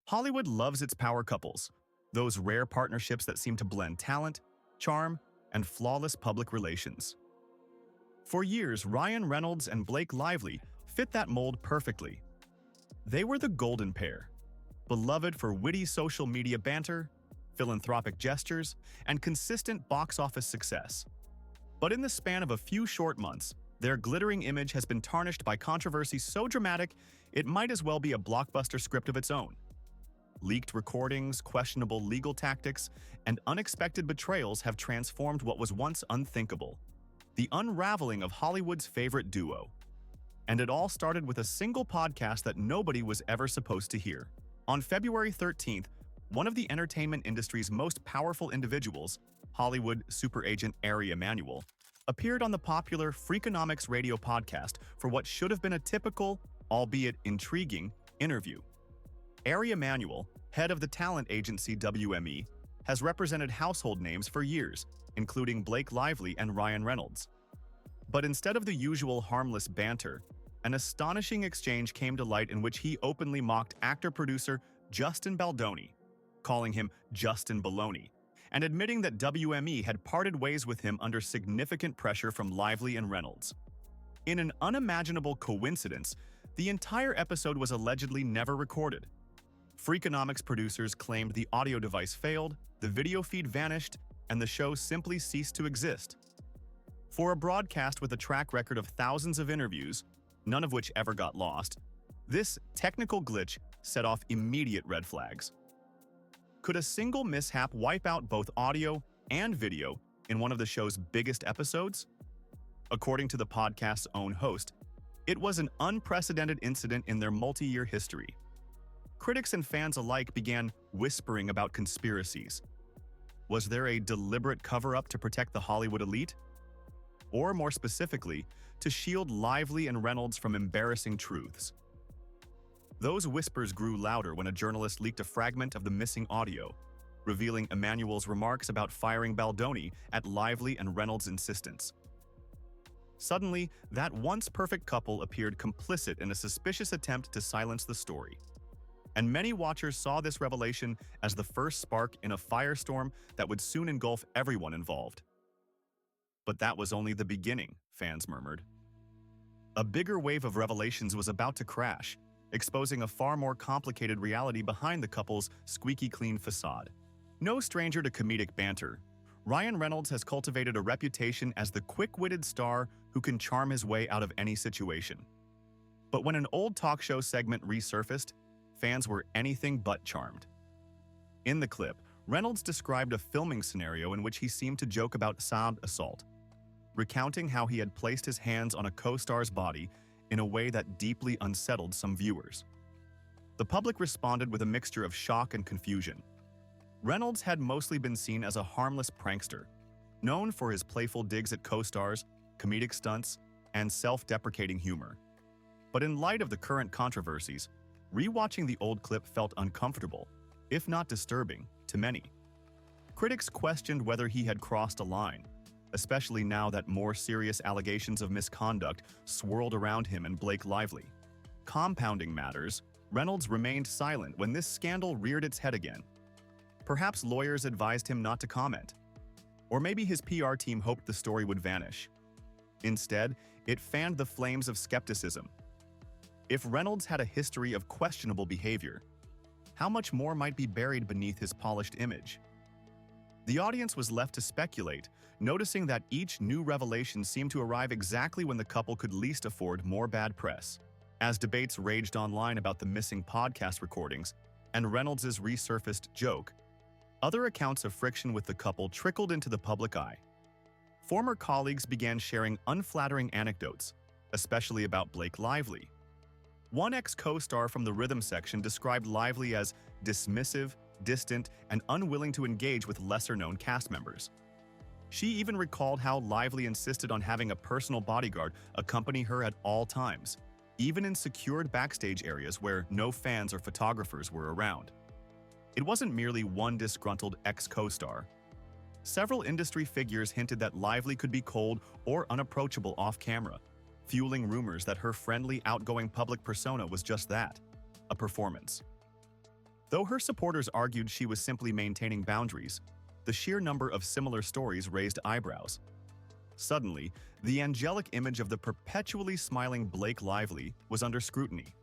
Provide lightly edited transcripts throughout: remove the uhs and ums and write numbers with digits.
Hollywood loves its power couples, those rare partnerships that seem to blend talent, charm, and flawless public relations. For years, Ryan Reynolds and Blake Lively fit that mold perfectly. They were the golden pair, beloved for witty social media banter, philanthropic gestures, and consistent box office success. But in the span of a few short months, their glittering image has been tarnished by controversy so dramatic it might as well be a blockbuster script of its own. Leaked recordings, questionable legal tactics, and unexpected betrayals have transformed what was once unthinkable: the unraveling of Hollywood's favorite duo. And it all started with a single podcast that nobody was ever supposed to hear. On February 13th, one of the entertainment industry's most powerful individuals, Hollywood super agent Ari Emanuel, appeared on the popular Freakonomics radio podcast for what should have been a typical, albeit intriguing, interview. Ari Emanuel, head of the talent agency WME, has represented household names for years, including Blake Lively and Ryan Reynolds. But instead of the usual harmless banter, an astonishing exchange came to light in which he openly mocked actor-producer Justin Baldoni, calling him Justin Baldoni, and admitting that WME had parted ways with him under significant pressure from Lively and Reynolds. In an unimaginable coincidence, the entire episode was allegedly never recorded. Freakonomics producers claimed the audio device failed, the video feed vanished, and the show simply ceased to exist. For a broadcast with a track record of thousands of interviews, none of which ever got lost, this technical glitch set off immediate red flags. Could a single mishap wipe out both audio and video in one of the show's biggest episodes? According to the podcast's own host, it was an unprecedented incident in their multi-year history. Critics and fans alike began whispering about conspiracies. Was there a deliberate cover-up to protect the Hollywood elite? Or more specifically, to shield Lively and Reynolds from embarrassing truths? Those whispers grew louder when a journalist leaked a fragment of the missing audio, revealing Emanuel's remarks about firing Baldoni at Lively and Reynolds' insistence. Suddenly, that once perfect couple appeared complicit in a suspicious attempt to silence the story. And many watchers saw this revelation as the first spark in a firestorm that would soon engulf everyone involved. But that was only the beginning, fans murmured. A bigger wave of revelations was about to crash, exposing a far more complicated reality behind the couple's squeaky clean facade. No stranger to comedic banter, Ryan Reynolds has cultivated a reputation as the quick-witted star who can charm his way out of any situation. But when an old talk show segment resurfaced, fans were anything but charmed. In the clip, Reynolds described a filming scenario in which he seemed to joke about sound assault, recounting how he had placed his hands on a co-star's body in a way that deeply unsettled some viewers. The public responded with a mixture of shock and confusion. Reynolds had mostly been seen as a harmless prankster, known for his playful digs at co-stars, comedic stunts, and self-deprecating humor. But in light of the current controversies, rewatching the old clip felt uncomfortable, if not disturbing, to many. Critics questioned whether he had crossed a line, especially now that more serious allegations of misconduct swirled around him and Blake Lively. Compounding matters, Reynolds remained silent when this scandal reared its head again. Perhaps lawyers advised him not to comment. Or maybe his PR team hoped the story would vanish. Instead, it fanned the flames of skepticism. If Reynolds had a history of questionable behavior, how much more might be buried beneath his polished image? The audience was left to speculate, noticing that each new revelation seemed to arrive exactly when the couple could least afford more bad press. As debates raged online about the missing podcast recordings and Reynolds' resurfaced joke, other accounts of friction with the couple trickled into the public eye. Former colleagues began sharing unflattering anecdotes, especially about Blake Lively. One ex-co-star from the rhythm section described Lively as dismissive, distant, and unwilling to engage with lesser-known cast members. She even recalled how Lively insisted on having a personal bodyguard accompany her at all times, even in secured backstage areas where no fans or photographers were around. It wasn't merely one disgruntled ex-co-star. Several industry figures hinted that Lively could be cold or unapproachable off-camera, fueling rumors that her friendly, outgoing public persona was just that, a performance. Though her supporters argued she was simply maintaining boundaries, the sheer number of similar stories raised eyebrows. Suddenly, the angelic image of the perpetually smiling Blake Lively was under scrutiny.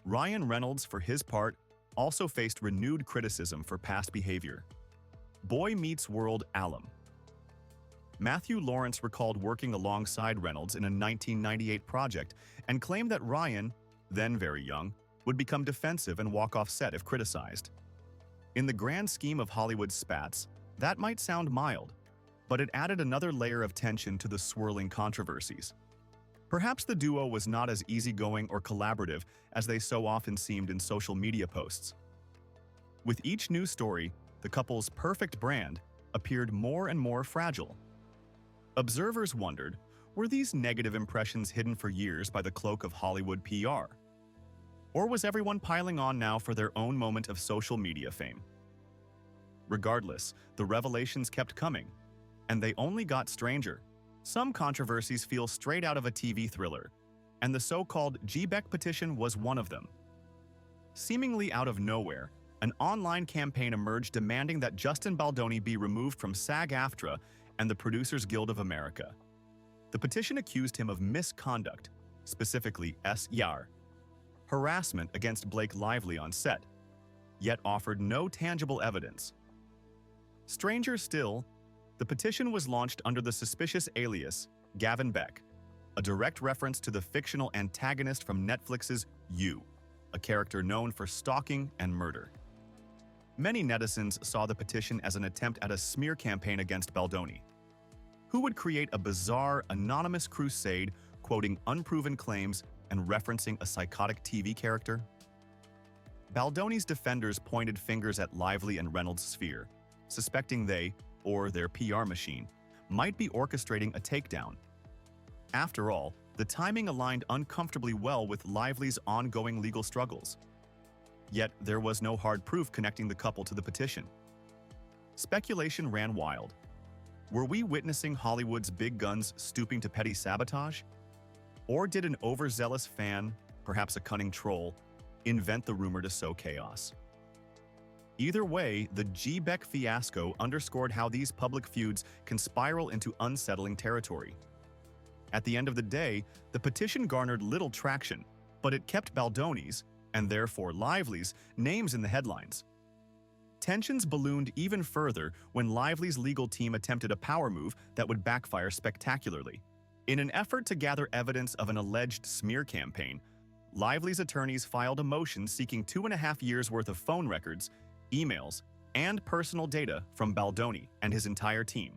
Ryan Reynolds, for his part, also faced renewed criticism for past behavior. Boy Meets World alum. Matthew Lawrence recalled working alongside Reynolds in a 1998 project and claimed that Ryan, then very young, would become defensive and walk off set if criticized. In the grand scheme of Hollywood spats, that might sound mild, but it added another layer of tension to the swirling controversies. Perhaps the duo was not as easygoing or collaborative as they so often seemed in social media posts. With each new story, the couple's perfect brand appeared more and more fragile. Observers wondered, were these negative impressions hidden for years by the cloak of Hollywood PR? Or was everyone piling on now for their own moment of social media fame? Regardless, the revelations kept coming, and they only got stranger. Some controversies feel straight out of a TV thriller, and the so-called G-Beck petition was one of them. Seemingly out of nowhere, an online campaign emerged demanding that Justin Baldoni be removed from SAG-AFTRA and the Producers Guild of America. The petition accused him of misconduct, specifically SYR, harassment against Blake Lively on set, yet offered no tangible evidence. Stranger still, the petition was launched under the suspicious alias Gavin Beck, a direct reference to the fictional antagonist from Netflix's You, a character known for stalking and murder. Many netizens saw the petition as an attempt at a smear campaign against Baldoni, who would create a bizarre, anonymous crusade quoting unproven claims and referencing a psychotic TV character. Baldoni's defenders pointed fingers at Lively and Reynolds' sphere, suspecting they, or their PR machine, might be orchestrating a takedown. After all, the timing aligned uncomfortably well with Lively's ongoing legal struggles. Yet there was no hard proof connecting the couple to the petition. Speculation ran wild. Were we witnessing Hollywood's big guns stooping to petty sabotage? Or did an overzealous fan, perhaps a cunning troll, invent the rumor to sow chaos? Either way, the G-Beck fiasco underscored how these public feuds can spiral into unsettling territory. At the end of the day, the petition garnered little traction, but it kept Baldoni's, and therefore Lively's, names in the headlines. Tensions ballooned even further when Lively's legal team attempted a power move that would backfire spectacularly. In an effort to gather evidence of an alleged smear campaign, Lively's attorneys filed a motion seeking 2.5 years' worth of phone records, emails, and personal data from Baldoni and his entire team.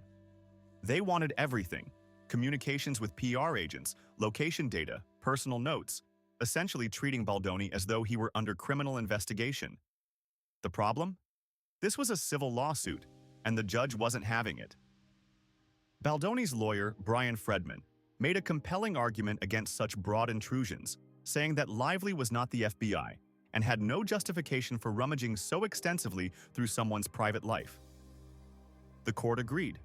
They wanted everything: communications with PR agents, location data, personal notes, essentially treating Baldoni as though he were under criminal investigation. The problem? This was a civil lawsuit, and the judge wasn't having it. Baldoni's lawyer, Brian Fredman, made a compelling argument against such broad intrusions, saying that Lively was not the FBI and had no justification for rummaging so extensively through someone's private life. The court agreed.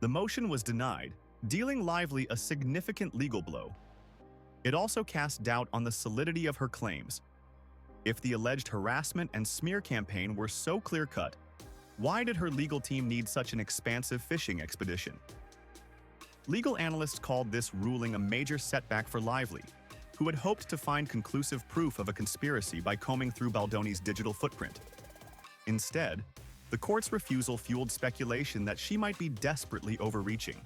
The motion was denied, dealing Lively a significant legal blow. It also cast doubt on the solidity of her claims. If the alleged harassment and smear campaign were so clear-cut, why did her legal team need such an expansive fishing expedition? Legal analysts called this ruling a major setback for Lively, who had hoped to find conclusive proof of a conspiracy by combing through Baldoni's digital footprint. Instead, the court's refusal fueled speculation that she might be desperately overreaching.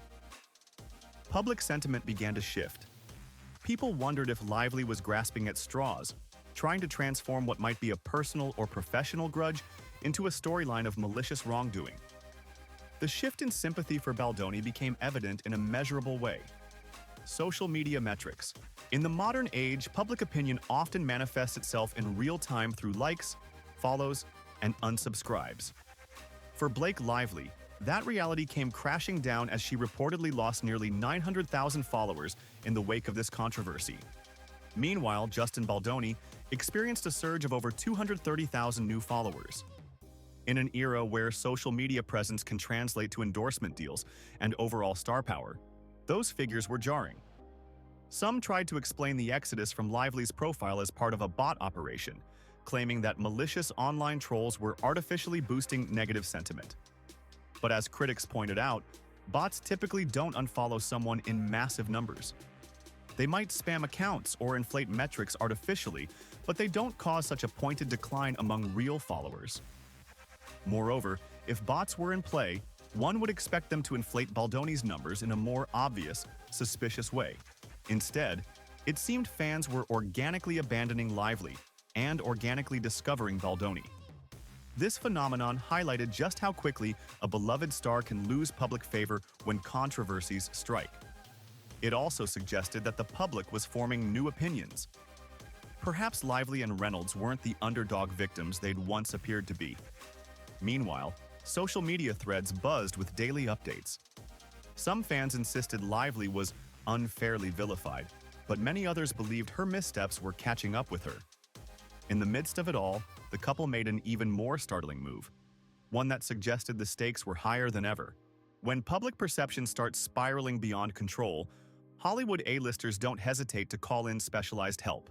Public sentiment began to shift. People wondered if Lively was grasping at straws, trying to transform what might be a personal or professional grudge into a storyline of malicious wrongdoing. The shift in sympathy for Baldoni became evident in a measurable way. Social media metrics. In the modern age, public opinion often manifests itself in real time through likes, follows, and unsubscribes. For Blake Lively, that reality came crashing down as she reportedly lost nearly 900,000 followers in the wake of this controversy. Meanwhile, Justin Baldoni experienced a surge of over 230,000 new followers. In an era where social media presence can translate to endorsement deals and overall star power, those figures were jarring. Some tried to explain the exodus from Lively's profile as part of a bot operation, claiming that malicious online trolls were artificially boosting negative sentiment. But as critics pointed out, bots typically don't unfollow someone in massive numbers. They might spam accounts or inflate metrics artificially, but they don't cause such a pointed decline among real followers. Moreover, if bots were in play, one would expect them to inflate Baldoni's numbers in a more obvious, suspicious way. Instead, it seemed fans were organically abandoning Lively and organically discovering Baldoni. This phenomenon highlighted just how quickly a beloved star can lose public favor when controversies strike. It also suggested that the public was forming new opinions. Perhaps Lively and Reynolds weren't the underdog victims they'd once appeared to be. Meanwhile, social media threads buzzed with daily updates. Some fans insisted Lively was unfairly vilified, but many others believed her missteps were catching up with her. In the midst of it all, the couple made an even more startling move, one that suggested the stakes were higher than ever. When public perception starts spiraling beyond control, Hollywood A-listers don't hesitate to call in specialized help.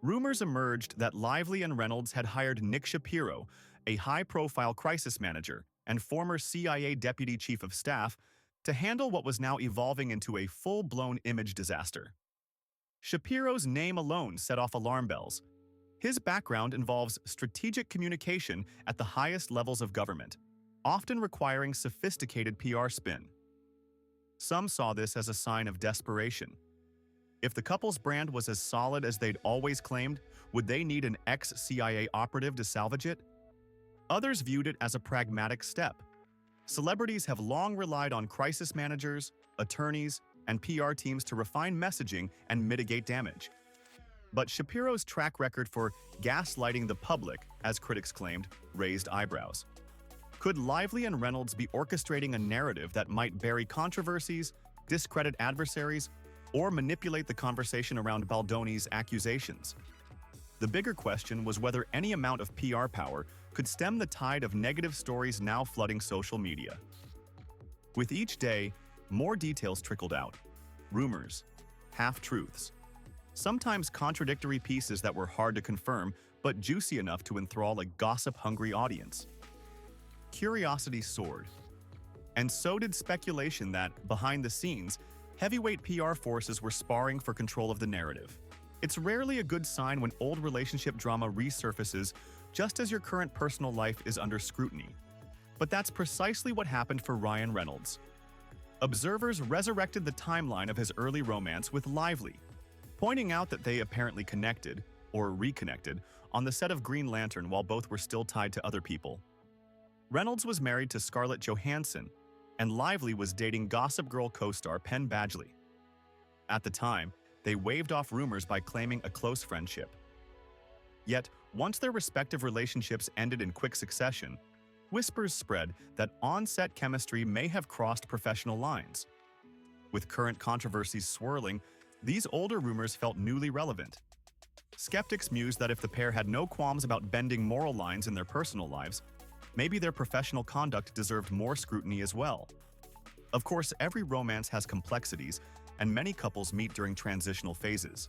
Rumors emerged that Lively and Reynolds had hired Nick Shapiro, a high-profile crisis manager and former CIA deputy chief of staff, to handle what was now evolving into a full-blown image disaster. Shapiro's name alone set off alarm bells. His background involves strategic communication at the highest levels of government, often requiring sophisticated PR spin. Some saw this as a sign of desperation. If the couple's brand was as solid as they'd always claimed, would they need an ex-CIA operative to salvage it? Others viewed it as a pragmatic step. Celebrities have long relied on crisis managers, attorneys, and PR teams to refine messaging and mitigate damage. But Shapiro's track record for gaslighting the public, as critics claimed, raised eyebrows. Could Lively and Reynolds be orchestrating a narrative that might bury controversies, discredit adversaries, or manipulate the conversation around Baldoni's accusations? The bigger question was whether any amount of PR power could stem the tide of negative stories now flooding social media. With each day, more details trickled out. Rumors, half-truths, sometimes contradictory pieces that were hard to confirm but juicy enough to enthrall a gossip-hungry audience. Curiosity soared. And so did speculation that, behind the scenes, heavyweight PR forces were sparring for control of the narrative. It's rarely a good sign when old relationship drama resurfaces just as your current personal life is under scrutiny. But that's precisely what happened for Ryan Reynolds. Observers resurrected the timeline of his early romance with Lively, pointing out that they apparently connected, or reconnected, on the set of Green Lantern while both were still tied to other people. Reynolds was married to Scarlett Johansson, and Lively was dating Gossip Girl co-star Penn Badgley. At the time, they waved off rumors by claiming a close friendship. Yet, once their respective relationships ended in quick succession, whispers spread that on-set chemistry may have crossed professional lines. With current controversies swirling, these older rumors felt newly relevant. Skeptics mused that if the pair had no qualms about bending moral lines in their personal lives, maybe their professional conduct deserved more scrutiny as well. Of course, every romance has complexities, and many couples meet during transitional phases.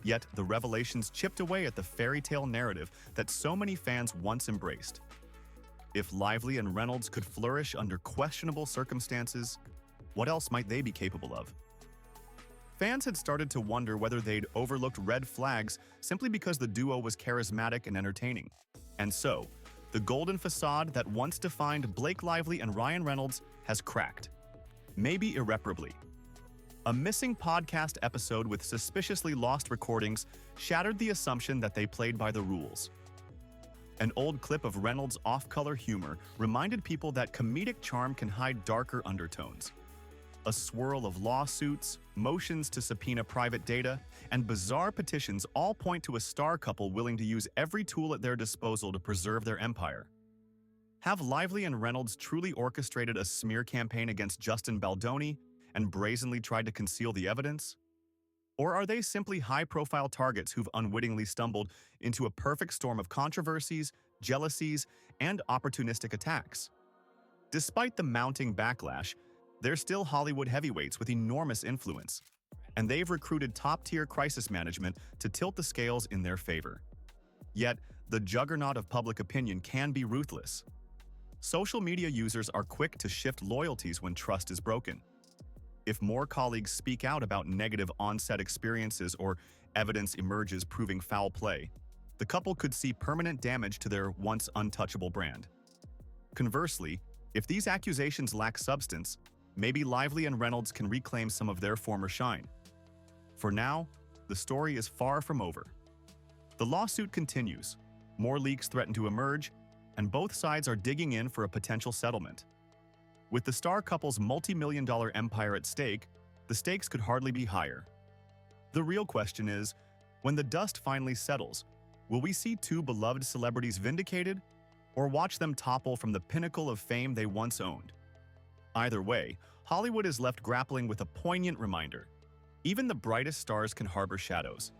Yet, the revelations chipped away at the fairy tale narrative that so many fans once embraced. If Lively and Reynolds could flourish under questionable circumstances, what else might they be capable of? Fans had started to wonder whether they'd overlooked red flags simply because the duo was charismatic and entertaining. And so, the golden facade that once defined Blake Lively and Ryan Reynolds has cracked. Maybe irreparably. A missing podcast episode with suspiciously lost recordings shattered the assumption that they played by the rules. An old clip of Reynolds' off-color humor reminded people that comedic charm can hide darker undertones. A swirl of lawsuits, motions to subpoena private data, and bizarre petitions all point to a star couple willing to use every tool at their disposal to preserve their empire. Have Lively and Reynolds truly orchestrated a smear campaign against Justin Baldoni and brazenly tried to conceal the evidence? Or are they simply high-profile targets who've unwittingly stumbled into a perfect storm of controversies, jealousies, and opportunistic attacks? Despite the mounting backlash, they're still Hollywood heavyweights with enormous influence, and they've recruited top-tier crisis management to tilt the scales in their favor. Yet, the juggernaut of public opinion can be ruthless. Social media users are quick to shift loyalties when trust is broken. If more colleagues speak out about negative on-set experiences or evidence emerges proving foul play, the couple could see permanent damage to their once untouchable brand. Conversely, if these accusations lack substance, maybe Lively and Reynolds can reclaim some of their former shine. For now, the story is far from over. The lawsuit continues, more leaks threaten to emerge, and both sides are digging in for a potential settlement. With the star couple's multi-million-dollar empire at stake, the stakes could hardly be higher. The real question is, when the dust finally settles, will we see two beloved celebrities vindicated, or watch them topple from the pinnacle of fame they once owned? Either way, Hollywood is left grappling with a poignant reminder. Even the brightest stars can harbor shadows.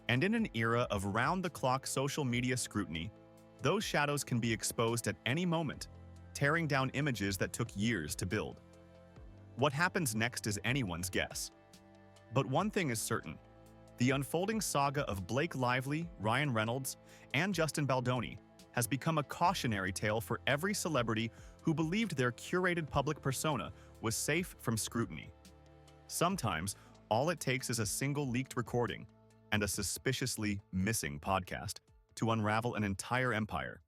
And in an era of round-the-clock social media scrutiny, those shadows can be exposed at any moment, tearing down images that took years to build. What happens next is anyone's guess. But one thing is certain. The unfolding saga of Blake Lively, Ryan Reynolds, and Justin Baldoni has become a cautionary tale for every celebrity who believed their curated public persona was safe from scrutiny. Sometimes, all it takes is a single leaked recording and a suspiciously missing podcast to unravel an entire empire.